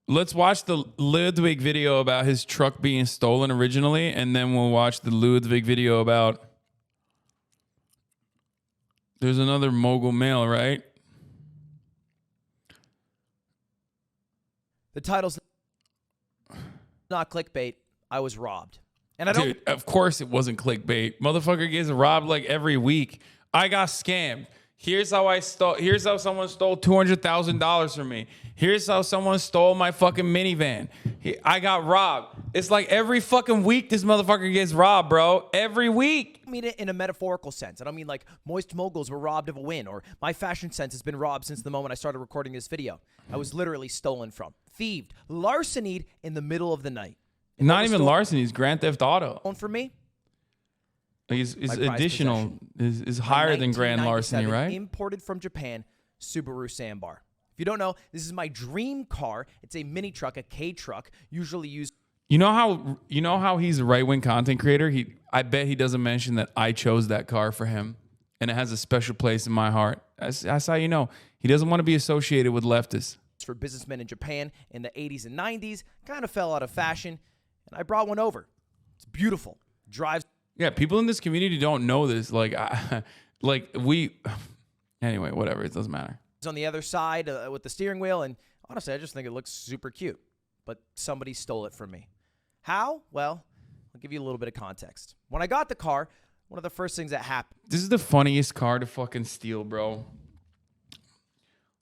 Let's watch the Ludwig video about his truck being stolen originally, and then we'll watch the Ludwig video about. There's another mogul male, right? The title's not clickbait. I was robbed. And I don't. Dude, of course it wasn't clickbait. Motherfucker gets robbed like every week. I got scammed. Here's how someone stole $200,000 from me. Here's how someone stole my fucking minivan. I got robbed. It's like every fucking week this motherfucker gets robbed, bro. Every week. I mean it in a metaphorical sense. I don't mean like moist moguls were robbed of a win, or my fashion sense has been robbed since the moment I started recording this video. I was literally stolen from, thieved, larcenied in the middle of the night. And not even larceny, he's Grand Theft Auto. For me? His additional is higher than grand larceny, right? Imported from Japan, Subaru Sandbar. If you don't know, this is my dream car. It's a mini truck, a K truck, usually used. You know how he's a right-wing content creator? I bet he doesn't mention that I chose that car for him, and it has a special place in my heart. That's how you know. He doesn't want to be associated with leftists. For businessmen in Japan in the 80s and 90s, kind of fell out of fashion, and I brought one over. It's beautiful. Drives. Yeah, people in this community don't know this. Anyway, whatever. It doesn't matter. On the other side with the steering wheel, and honestly, I just think it looks super cute. But somebody stole it from me. How? Well, I'll give you a little bit of context. When I got the car, one of the first things that happened. This is the funniest car to fucking steal, bro.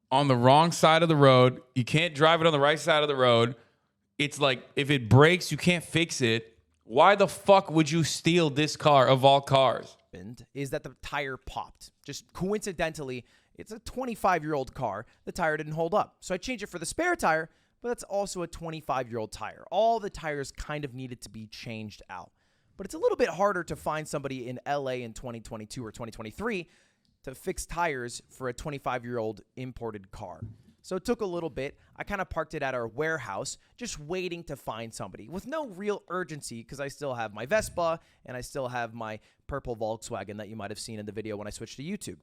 On the wrong side of the road. You can't drive it on the right side of the road. It's like if it breaks, you can't fix it. Why the fuck would you steal this car of all cars? Is that the tire popped. Just coincidentally, it's a 25-year-old car. The tire didn't hold up. So I changed it for the spare tire, but that's also a 25-year-old tire. All the tires kind of needed to be changed out. But it's a little bit harder to find somebody in LA in 2022 or 2023 to fix tires for a 25-year-old imported car. So it took a little bit. I kind of parked it at our warehouse, just waiting to find somebody with no real urgency because I still have my Vespa and I still have my purple Volkswagen that you might have seen in the video when I switched to YouTube.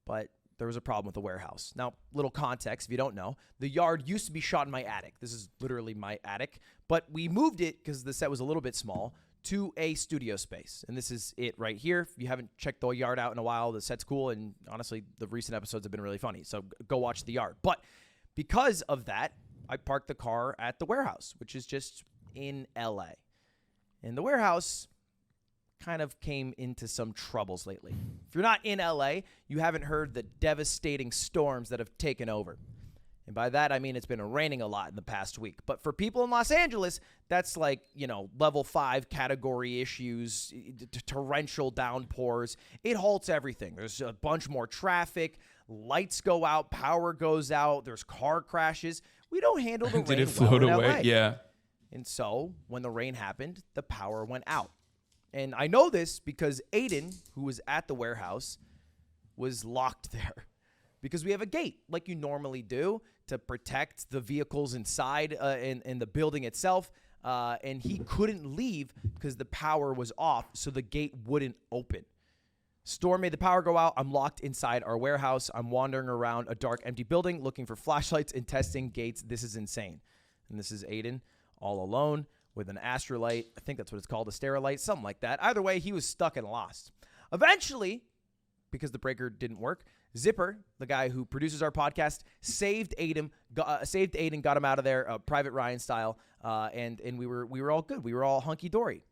But there was a problem with the warehouse. Now, little context, if you don't know, the yard used to be shot in my attic. This is literally my attic. But we moved it because the set was a little bit small to a studio space. And this is it right here. If you haven't checked the yard out in a while, the set's cool. And honestly, the recent episodes have been really funny. So go watch the yard. But because of that, I parked the car at the warehouse, which is just in LA. And the warehouse kind of came into some troubles lately. If you're not in LA, you haven't heard the devastating storms that have taken over. And by that, I mean it's been raining a lot in the past week. But for people in Los Angeles, that's like, level 5 category issues, torrential downpours. It halts everything. There's a bunch more traffic. Lights go out. Power goes out. There's car crashes. We don't handle the rain Did it float well in away? LA. Yeah. And so when the rain happened, the power went out. And I know this because Aiden, who was at the warehouse, was locked there. Because we have a gate like you normally do to protect the vehicles inside in the building itself. And he couldn't leave because the power was off, so the gate wouldn't open. Storm made the power go out. I'm locked inside our warehouse. I'm wandering around a dark, empty building looking for flashlights and testing gates. This is insane. And this is Aiden all alone with an astrolight. I think that's what it's called, a sterilite, something like that. Either way, he was stuck and lost. Eventually, because the breaker didn't work, Zipper, the guy who produces our podcast, saved Aiden, got him out of there, Private Ryan style, and we were all good. We were all hunky-dory.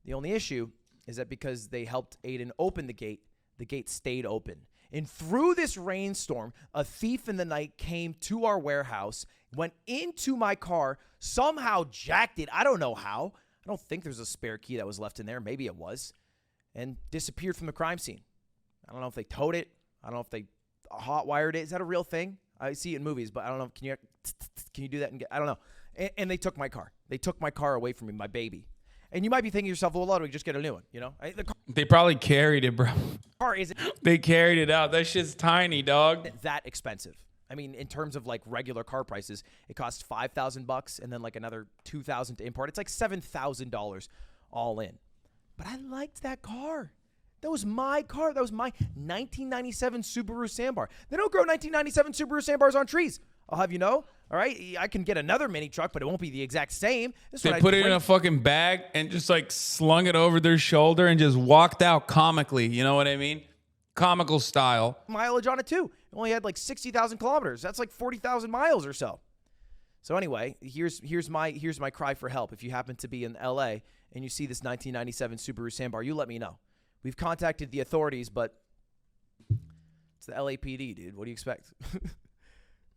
The only issue is that because they helped Aiden open the gate stayed open. And through this rainstorm, a thief in the night came to our warehouse, went into my car, somehow jacked it. I don't know how. I don't think there's a spare key that was left in there. Maybe it was. And disappeared from the crime scene. I don't know if they towed it. I don't know if they hot-wired it. Is that a real thing? I see it in movies, but I don't know. Can you do that? I don't know. And they took my car. They took my car away from me, my baby. And you might be thinking to yourself, well, Ludwig, just get a new one, They probably carried it, bro. Car isn't. They carried it out. That shit's tiny, dog. That expensive. I mean, in terms of like regular car prices, it costs $5,000 and then like another $2,000 to import. It's like $7,000 all in. But I liked that car. That was my car. That was my 1997 Subaru Sandbar. They don't grow 1997 Subaru Sandbars on trees. I'll have you know, All right, I can get another mini truck, but it won't be the exact same. They put it in a fucking bag and just like slung it over their shoulder and just walked out comically. You know what I mean? Comical style. Mileage on it too. It only had like 60,000 kilometers. That's like 40,000 miles or so. So anyway, here's my cry for help. If you happen to be in LA and you see this 1997 Subaru Sandbar, you let me know. We've contacted the authorities, but it's the LAPD, dude. What do you expect?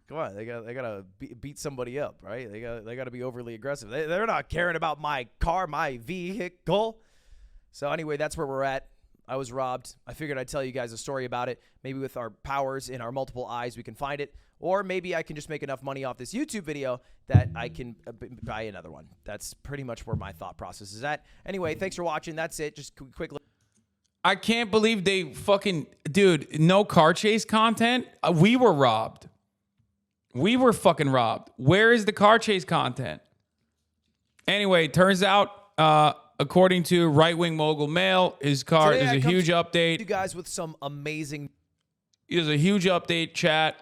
Come on, they gotta beat somebody up, right? They gotta be overly aggressive. They're not caring about my car, my vehicle. So anyway, that's where we're at. I was robbed. I figured I'd tell you guys a story about it. Maybe with our powers in our multiple eyes, we can find it. Or maybe I can just make enough money off this YouTube video that I can buy another one. That's pretty much where my thought process is at. Anyway, thanks for watching. That's it. Just quick look. I can't believe they fucking... Dude, no car chase content? We were robbed. We were fucking robbed. Where is the car chase content? Anyway, turns out, according to Right-Wing Mogul Mail, his car is a huge update. You guys with some amazing... There's a huge update, chat.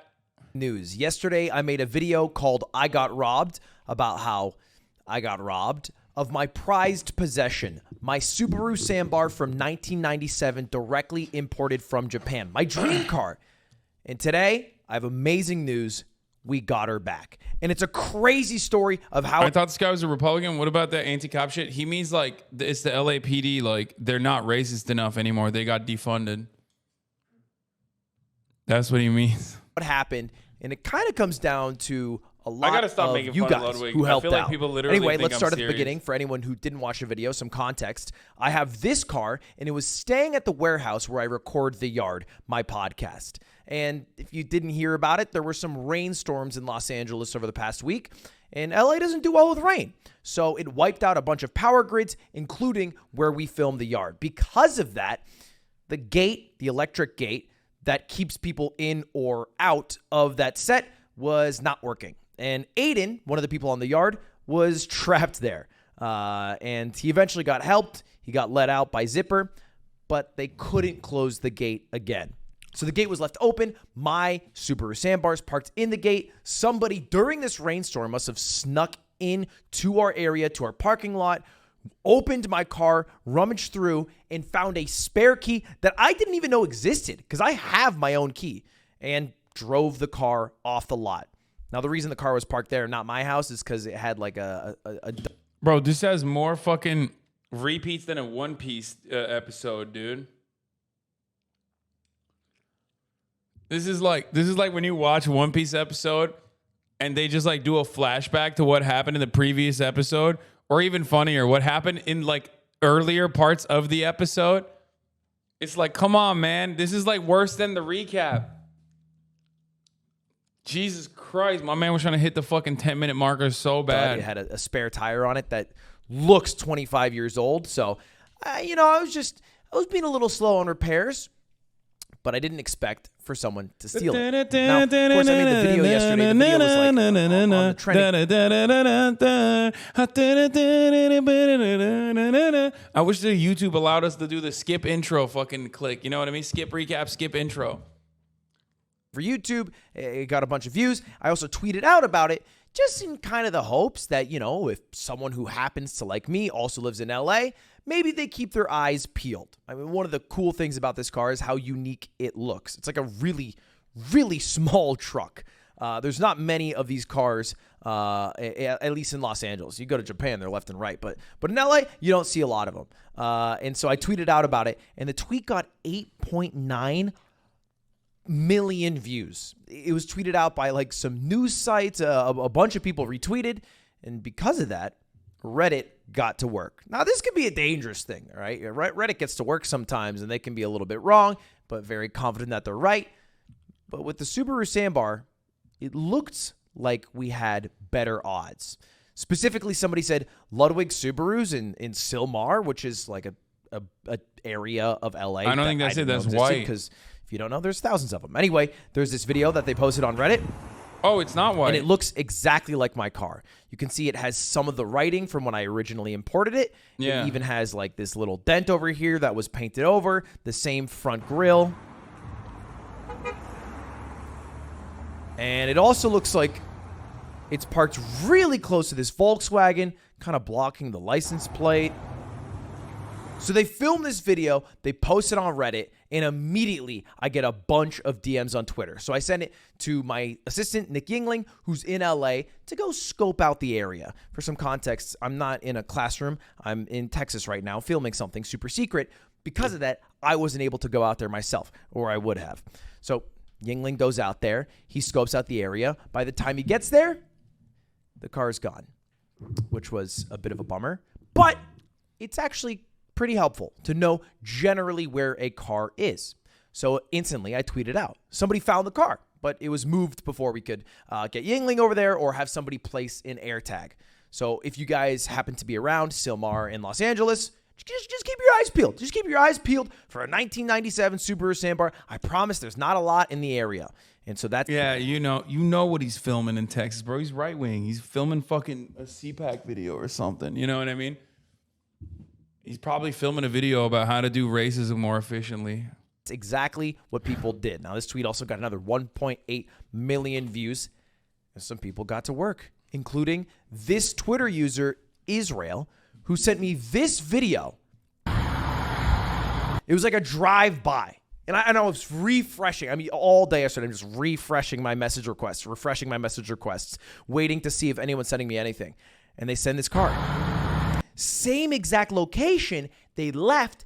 News. Yesterday, I made a video called I Got Robbed about how I got robbed of my prized possession, my Subaru Sandbar from 1997, directly imported from Japan, my dream car. And today, I have amazing news. We got her back. And it's a crazy story of how... I thought this guy was a Republican. What about that anti-cop shit? He means like it's the LAPD. Like they're not racist enough anymore. They got defunded. That's what he means. What happened, and it kind of comes down to a lot I gotta stop of making you fun guys of Ludwig. who helped I feel like out. people literally Anyway, think let's I'm start at serious. the beginning. For anyone who didn't watch the video, some context. I have this car, and it was staying at the warehouse where I record The Yard, my podcast. And if you didn't hear about it, there were some rainstorms in Los Angeles over the past week, and LA doesn't do well with rain. So it wiped out a bunch of power grids, including where we filmed The Yard. Because of that, the gate, the electric gate that keeps people in or out of that set was not working. And Aiden, one of the people on The Yard, was trapped there. And he eventually got helped. He got let out by Zipper, but they couldn't close the gate again. So the gate was left open. My Subaru Sandbar's parked in the gate. Somebody during this rainstorm must have snuck in to our area, to our parking lot, opened my car, rummaged through, and found a spare key that I didn't even know existed because I have my own key, and drove the car off the lot. Now, the reason the car was parked there, not my house, is because it had like a Bro, this has more fucking repeats than a One Piece episode, dude. This is like when you watch One Piece episode and they just like do a flashback to what happened in the previous episode, or even funnier, what happened in like earlier parts of the episode. It's like, come on, man. This is like worse than the recap. Jesus Christ, my man was trying to hit the fucking 10-minute marker so bad. It had a spare tire on it that looks 25 years old. So, I was being a little slow on repairs, but I didn't expect for someone to steal it. Now, of course, I made the video yesterday. The video was like on the trending. I wish the YouTube allowed us to do the skip intro fucking click. You know what I mean? Skip recap, skip intro. For YouTube, it got a bunch of views. I also tweeted out about it just in kind of the hopes that, you know, if someone who happens to like me also lives in LA, maybe they keep their eyes peeled. I mean, one of the cool things about this car is how unique it looks. It's like a really, really small truck. There's not many of these cars, at least in Los Angeles. You go to Japan, they're left and right. But in LA, you don't see a lot of them. And so I tweeted out about it, and the tweet got 8.9 million views. It was tweeted out by like some news sites. A bunch of people retweeted. And because of that, Reddit got to work. Now, this could be a dangerous thing, all right? Reddit gets to work sometimes, and they can be a little bit wrong, but very confident that they're right. But with the Subaru Sandbar, it looked like we had better odds. Specifically, somebody said Ludwig Subarus in Silmar, which is like a area of LA. I don't think that's it. That's white. Because if you don't know, there's thousands of them. Anyway, there's this video that they posted on Reddit. Oh, it's not white. And it looks exactly like my car. You can see it has some of the writing from when I originally imported it. Yeah. It even has like this little dent over here that was painted over. The same front grille. And it also looks like It's parked really close to this Volkswagen, kind of blocking the license plate. So they filmed this video, they post it on Reddit, and immediately I get a bunch of DMs on Twitter. So I send it to my assistant, Nick Yingling, who's in LA, to go scope out the area. For some context, I'm not in a classroom. I'm in Texas right now filming something super secret. Because of that, I wasn't able to go out there myself, or I would have. So Yingling goes out there. He scopes out the area. By the time he gets there, the car is gone, which was a bit of a bummer. But it's actually pretty helpful to know generally where a car is. So instantly I tweeted out, somebody found the car, but it was moved before we could get Yingling over there or have somebody place an AirTag. So if you guys happen to be around Silmar in Los Angeles, just keep your eyes peeled. Just keep your eyes peeled for a 1997 Subaru Sandbar. I promise there's not a lot in the area. And so that's... Yeah, you know what he's filming in Texas, bro. He's right wing. He's filming fucking a CPAC video or something. You know what I mean? He's probably filming a video about how to do racism more efficiently. It's exactly what people did. Now, this tweet also got another 1.8 million views. And some people got to work, including this Twitter user, Israel, who sent me this video. It was like a drive-by. And I was refreshing. I mean, all day I started just refreshing my message requests, waiting to see if anyone's sending me anything. And they send this card. Same exact location, they left,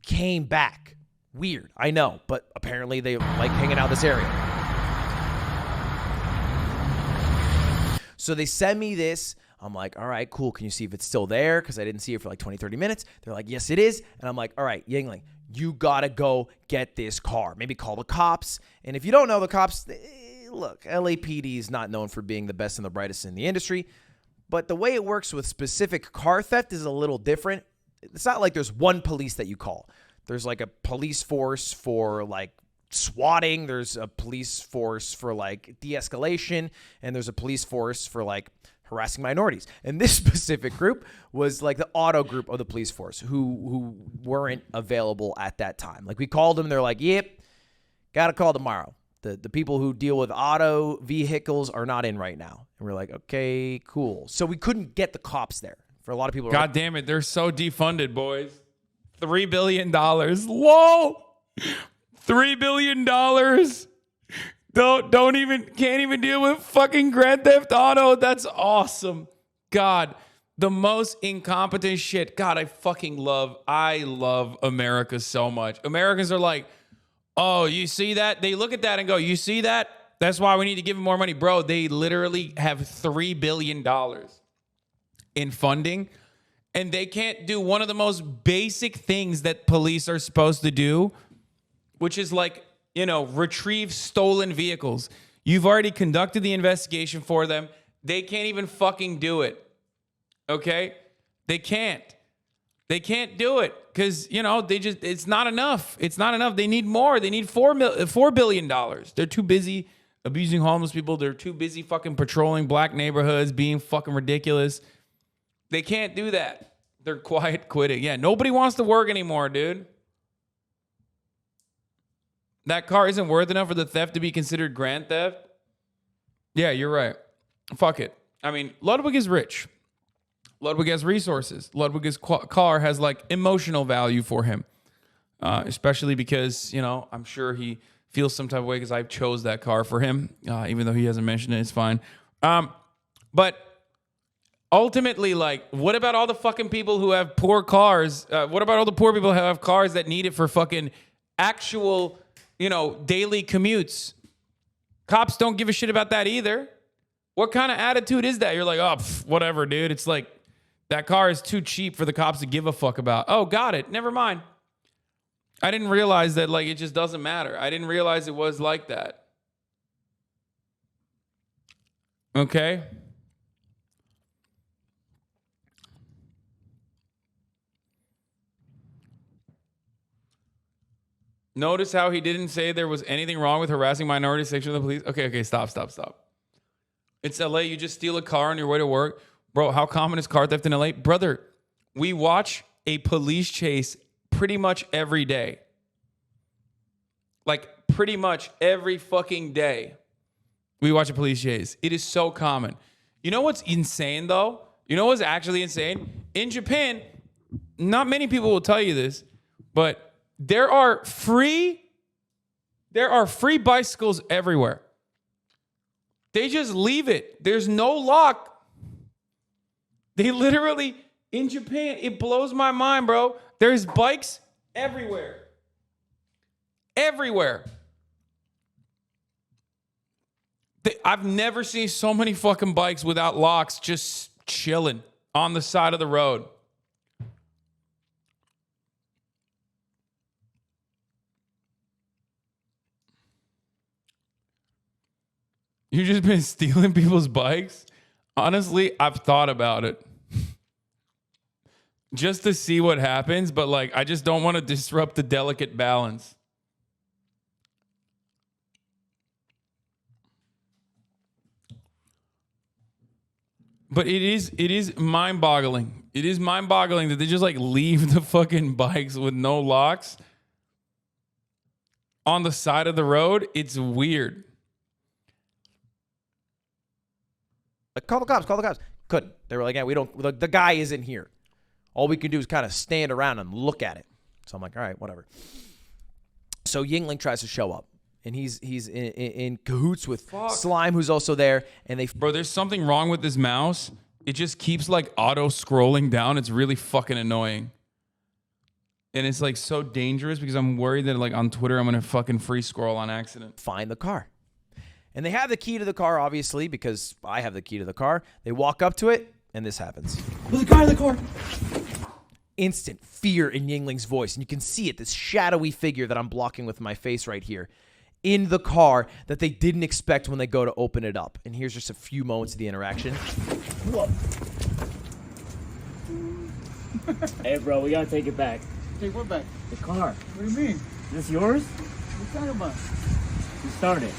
came back. Weird, I know, but apparently they like hanging out this area. So they send me this. I'm like, all right, cool. Can you see if it's still there? Because I didn't see it for like 20, 30 minutes. They're like, yes, it is. And I'm like, all right, Yingling, you got to go get this car. Maybe call the cops. And if you don't know the cops, look, LAPD is not known for being the best and the brightest in the industry. But the way it works with specific car theft is a little different. It's not like there's one police that you call. There's like a police force for like swatting. There's a police force for like de-escalation. And there's a police force for like harassing minorities. And this specific group was like the auto group of the police force who weren't available at that time. Like we called them. They're like, yep, got to call tomorrow. The people who deal with auto vehicles are not in right now. And we're like, okay, cool. So we couldn't get the cops there. For a lot of people. God damn it. They're so defunded, boys. $3 billion. Whoa. $3 billion. Can't even deal with fucking Grand Theft Auto. That's awesome. God, the most incompetent shit. God, I love America so much. Americans are like, oh, you see that? They look at that and go, you see that? That's why we need to give them more money. Bro, they literally have $3 billion in funding, and they can't do one of the most basic things that police are supposed to do, which is like, retrieve stolen vehicles. You've already conducted the investigation for them. They can't even fucking do it. Okay? They can't. They can't do it because, it's not enough. It's not enough. They need more. They need $4 billion. They're too busy abusing homeless people. They're too busy fucking patrolling black neighborhoods, being fucking ridiculous. They can't do that. They're quiet quitting. Yeah, nobody wants to work anymore, dude. That car isn't worth enough for the theft to be considered grand theft. Yeah, you're right. Fuck it. I mean, Ludwig is rich. Ludwig has resources. Ludwig's car has like emotional value for him, especially because, I'm sure he feels some type of way because I chose that car for him, even though he hasn't mentioned it. It's fine. But ultimately, like, what about all the fucking people who have poor cars? What about all the poor people who have cars that need it for fucking actual, daily commutes? Cops don't give a shit about that either. What kind of attitude is that? You're like, oh, whatever, dude. It's like, that car is too cheap for the cops to give a fuck about. Oh, got it. Never mind. I didn't realize that, like, it just doesn't matter. I didn't realize it was like that. Okay? Notice how he didn't say there was anything wrong with harassing minority section of the police. Okay, stop. It's LA. You just steal a car on your way to work. Bro, how common is car theft in LA? Brother, we watch a police chase pretty much every day. Like, pretty much every fucking day. We watch a police chase. It is so common. You know what's insane though? You know what's actually insane? In Japan, not many people will tell you this, but there are free bicycles everywhere. They just leave it. There's no lock. They literally, in Japan, it blows my mind, bro. There's bikes everywhere. Everywhere. I've never seen so many fucking bikes without locks just chilling on the side of the road. You just been stealing people's bikes? Honestly, I've thought about it. Just to see what happens, but like I just don't want to disrupt the delicate balance. But it is mind-boggling. It is mind-boggling that they just like leave the fucking bikes with no locks on the side of the road. It's weird. Like, call the cops, call the cops. Couldn't. They were like, yeah, we don't, the guy isn't here. All we can do is kind of stand around and look at it. So I'm like, all right, whatever. So Yingling tries to show up. And he's in cahoots with Slime, who's also there. And Bro, there's something wrong with this mouse. It just keeps like auto scrolling down. It's really fucking annoying. And it's like so dangerous because I'm worried that like on Twitter I'm gonna fucking free scroll on accident. Find the car. And they have the key to the car, obviously, because I have the key to the car. They walk up to it, and this happens. There's a guy in the car. Instant fear in Yingling's voice. And you can see it, this shadowy figure that I'm blocking with my face right here, in the car that they didn't expect when they go to open it up. And here's just a few moments of the interaction. Whoa. Hey, bro, we gotta take it back. Take what back? The car. What do you mean? Is this yours? What are you talking about? You start it.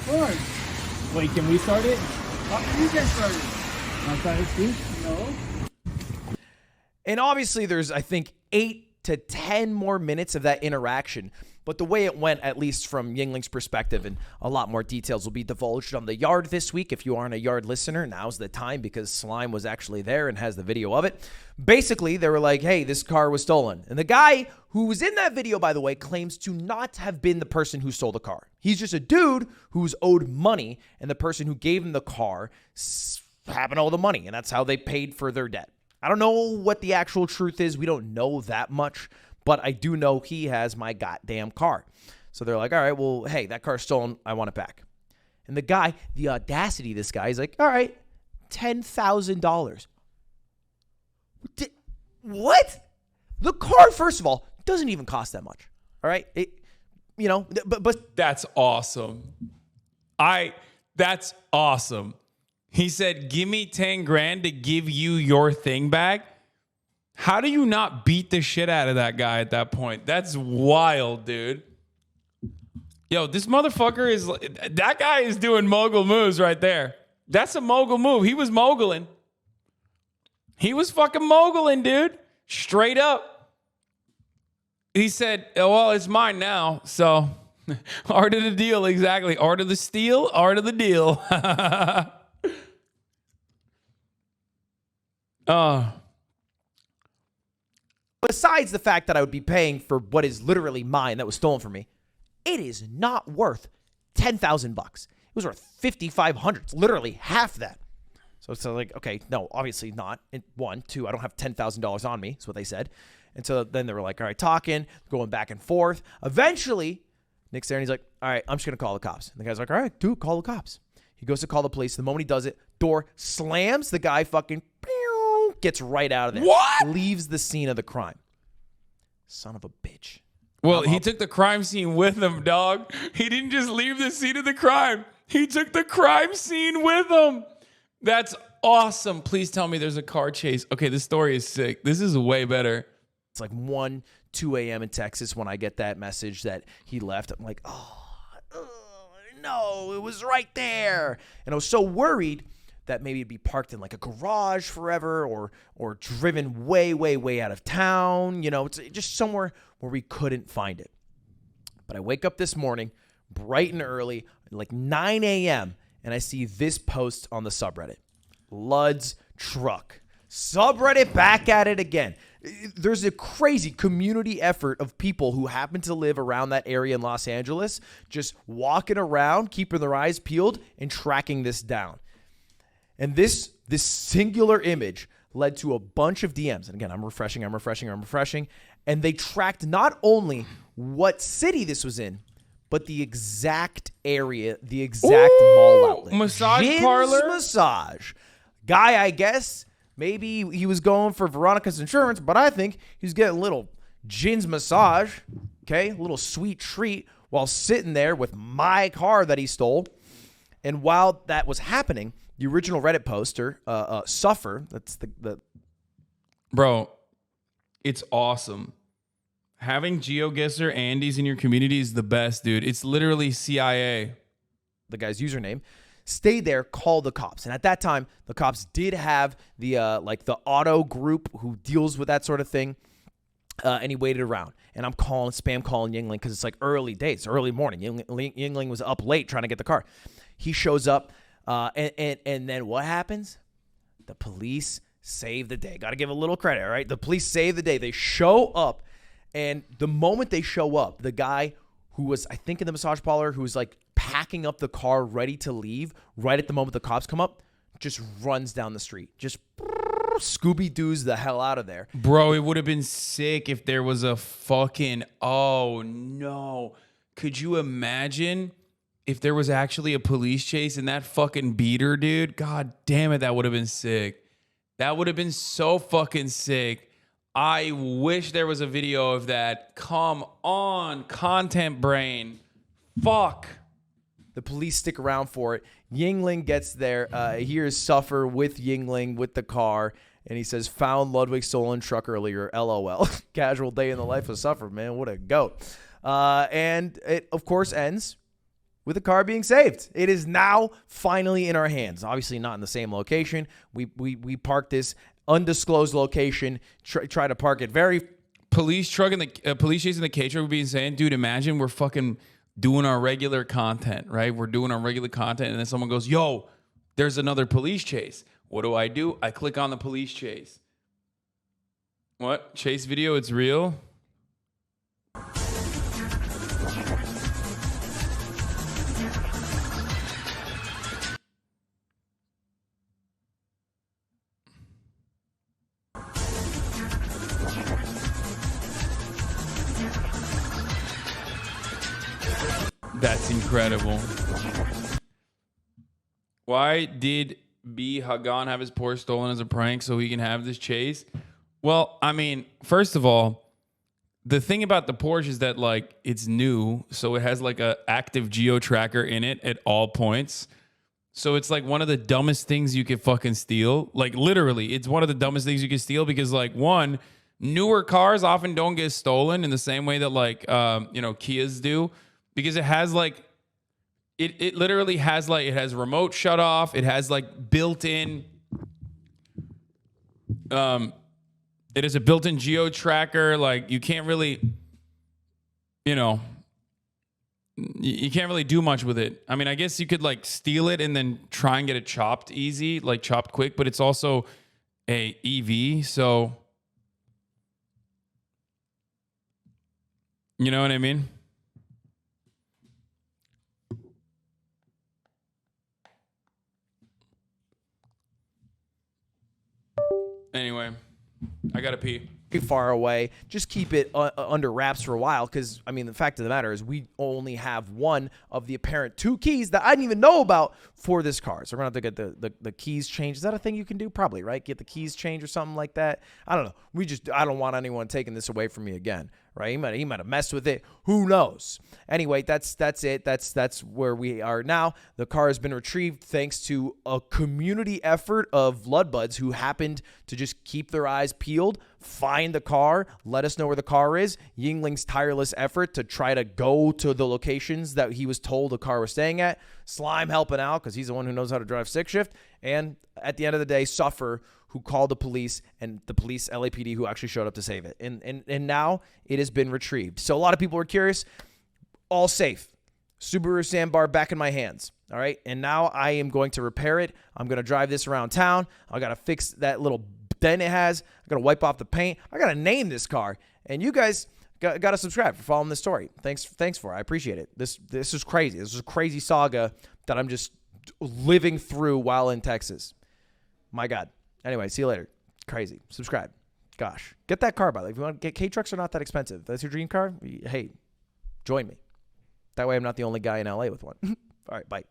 What? Wait, can we start it? How can you get started? Want to try this too? No. And obviously there's, I think, 8 to 10 more minutes of that interaction. But the way it went, at least from Yingling's perspective, and a lot more details will be divulged on the Yard this week. If you aren't a Yard listener, now's the time because Slime was actually there and has the video of it. Basically, they were like, hey, this car was stolen. And the guy who was in that video, by the way, claims to not have been the person who stole the car. He's just a dude who's owed money, and the person who gave him the car happened to owe the money, and that's how they paid for their debt. I don't know what the actual truth is. We don't know that much. But I do know he has my goddamn car. So they're like, all right, well, hey, that car's stolen. I want it back. And the guy, the audacity of this guy, he's like, all right, $10,000. What? The car, first of all, doesn't even cost that much. All right? But That's awesome. That's awesome. He said, give me 10 grand to give you your thing back. How do you not beat the shit out of that guy at that point? That's wild, dude. Yo, this motherfucker is... That guy is doing mogul moves right there. That's a mogul move. He was moguling. He was fucking moguling, dude. Straight up. He said, oh, well, it's mine now. So, art of the deal, exactly. Art of the steal, art of the deal. Besides the fact that I would be paying for what is literally mine that was stolen from me, it is not worth $10,000. It was worth $5,500. It's literally half that. So it's like, okay, no, obviously not. And 1, 2, I don't have $10,000 on me, is what they said. And so then they were like, all right, talking, going back and forth. Eventually, Nick's there and he's like, all right, I'm just going to call the cops. And the guy's like, all right, dude, call the cops. He goes to call the police. The moment he does it, door slams. The guy fucking gets right out of there. What? Leaves the scene of the crime. Son of a bitch. Well, he took the crime scene with him, dog. He didn't just leave the scene of the crime. He took the crime scene with him. That's awesome. Please tell me there's a car chase. Okay, this story is sick. This is way better. It's like 1, 2 a.m. in Texas when I get that message that he left. I'm like, no, it was right there. And I was so worried that maybe it'd be parked in like a garage forever or driven way, way, way out of town. You know, it's just somewhere where we couldn't find it. But I wake up this morning bright and early, like 9 a.m., and I see this post on the subreddit. Lud's truck. Subreddit back at it again. There's a crazy community effort of people who happen to live around that area in Los Angeles, just walking around, keeping their eyes peeled, and tracking this down. And this singular image led to a bunch of DMs. And again, I'm refreshing. And they tracked not only what city this was in, but the exact area, the exact mall outlet. Massage Jin's parlor? Massage. Guy, I guess, maybe he was going for Veronica's insurance, but I think he was getting a little Jin's massage, okay? A little sweet treat while sitting there with my car that he stole. And while that was happening, the original Reddit poster, Suffer, that's the... Bro, it's awesome. Having GeoGuessr Andes in your community is the best, dude. It's literally CIA. The guy's username. Stay there, call the cops. And at that time, the cops did have the the auto group who deals with that sort of thing. And he waited around. And I'm spam calling Yingling because it's like early days, early morning. Yingling was up late trying to get the car. He shows up, and then what happens? The police save the day. Got to give a little credit, all right? The police save the day. They show up, and the moment they show up, the guy who was, I think, in the massage parlor, who was like packing up the car ready to leave, right at the moment the cops come up, just runs down the street. Just Scooby-Doo's the hell out of there. Bro, it would have been sick if there was a fucking, oh no. Could you imagine if there was actually a police chase in that fucking beater, dude? God damn it, that would have been sick. That would have been so fucking sick. I wish there was a video of that. Come on, content brain. Fuck. The police stick around for it. Yingling gets there. Here's Suffer with Yingling with the car. And he says, found Ludwig's stolen truck earlier. LOL. Casual day in the life of Suffer, man. What a goat. And it, of course, ends with the car being saved. It is now finally in our hands. Obviously not in the same location. We parked this undisclosed location. Try to park it very... Police truck and the police chasing the K truck would be insane. Dude, imagine we're fucking doing our regular content, right? We're doing our regular content, and then someone goes, yo, there's another police chase. What do? I click on the police chase. What? Chase video? It's real? That's incredible. Why did B. Hagan have his Porsche stolen as a prank so he can have this chase? Well, I mean, first of all, the thing about the Porsche is that, like, it's new, so it has, like, a active geo tracker in it at all points. So it's, like, one of the dumbest things you could fucking steal. Like, literally, it's one of the dumbest things you could steal because, like, one, newer cars often don't get stolen in the same way that, like, Kias do. Because it has like, it literally has like, it has remote shut off. It has like built-in, it is a built-in geo tracker. Like you can't really, you can't really do much with it. I mean, I guess you could like steal it and then try and get it chopped easy, like chopped quick, but it's also a EV. So, you know what I mean? Anyway, I gotta pee. Far away. Just keep it under wraps for a while because, I mean, the fact of the matter is we only have one of the apparent two keys that I didn't even know about for this car. So we're going to have to get the keys changed. Is that a thing you can do? Probably, right? Get the keys changed or something like that. I don't know. I don't want anyone taking this away from me again, right? He might have messed with it. Who knows? Anyway, that's it. That's where we are now. The car has been retrieved thanks to a community effort of Bloodbuds who happened to just keep their eyes peeled, find the car, let us know where the car is. Yingling's tireless effort to try to go to the locations that he was told the car was staying at. Slime helping out because he's the one who knows how to drive stick shift. And at the end of the day, Suffer, who called the police, and the police, LAPD, who actually showed up to save it. And now it has been retrieved. So a lot of people are curious. All safe. Subaru sandbar back in my hands. All right. And now I am going to repair it. I'm going to drive this around town. I got to fix that little dent it has. I got to wipe off the paint. I got to name this car. And you guys got to subscribe for following this story. Thanks for it. I appreciate it. This is crazy. This is a crazy saga that I'm just living through while in Texas. My God. Anyway, see you later. Crazy. Subscribe. Gosh. Get that car, by the way. If you want to get K-Trucks, are not that expensive. That's your dream car? Hey, join me. That way I'm not the only guy in LA with one. All right, bye.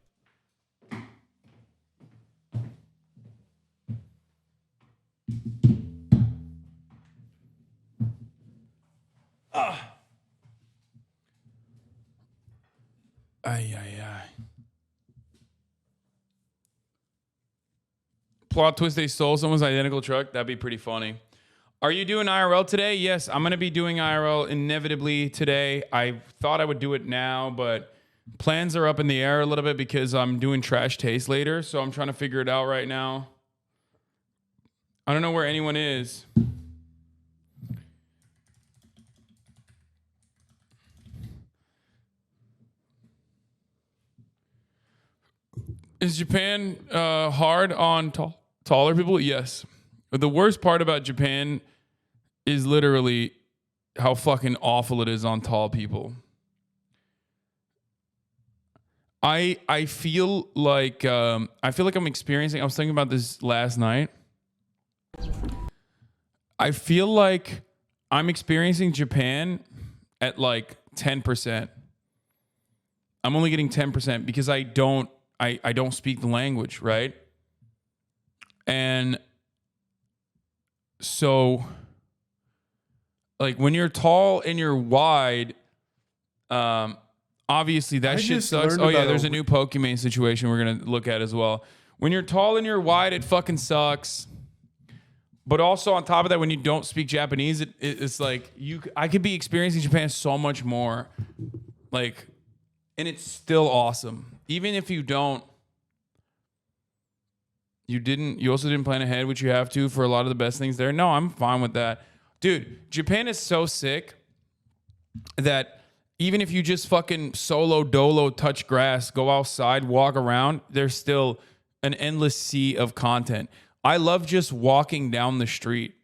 Plot twist, they stole someone's identical truck. That'd be pretty funny. Are you doing IRL today? Yes, I'm going to be doing IRL inevitably today. I thought I would do it now, but plans are up in the air a little bit because I'm doing Trash Taste later, so I'm trying to figure it out right now. I don't know where anyone is. Is Japan hard on taller people? Yes. But the worst part about Japan is literally how fucking awful it is on tall people. I feel like I'm experiencing. I was thinking about this last night. I feel like I'm experiencing Japan at like 10%. I'm only getting 10% because I don't speak the language, right? And so, like, when you're tall and you're wide, obviously that shit sucks. Oh yeah, there's a new Pokemon situation we're gonna look at as well. When you're tall and you're wide, it fucking sucks. But also on top of that, when you don't speak Japanese, it's like I could be experiencing Japan so much more, like, and it's still awesome. Even if you don't. You also didn't plan ahead, which you have to for a lot of the best things there. No, I'm fine with that. Dude, Japan is so sick that even if you just fucking solo dolo touch grass, go outside, walk around, there's still an endless sea of content. I love just walking down the street.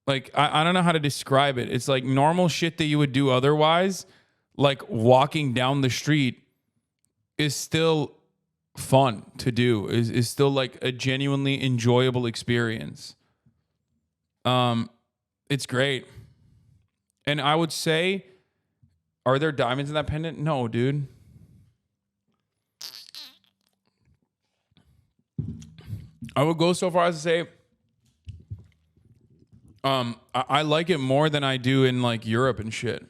Like, I don't know how to describe it. It's like normal shit that you would do otherwise, like walking down the street is still fun to do, is still like a genuinely enjoyable experience. It's great. And I would say, are there diamonds in that pendant? No, dude. I would go so far as to say, I like it more than I do in like Europe and shit.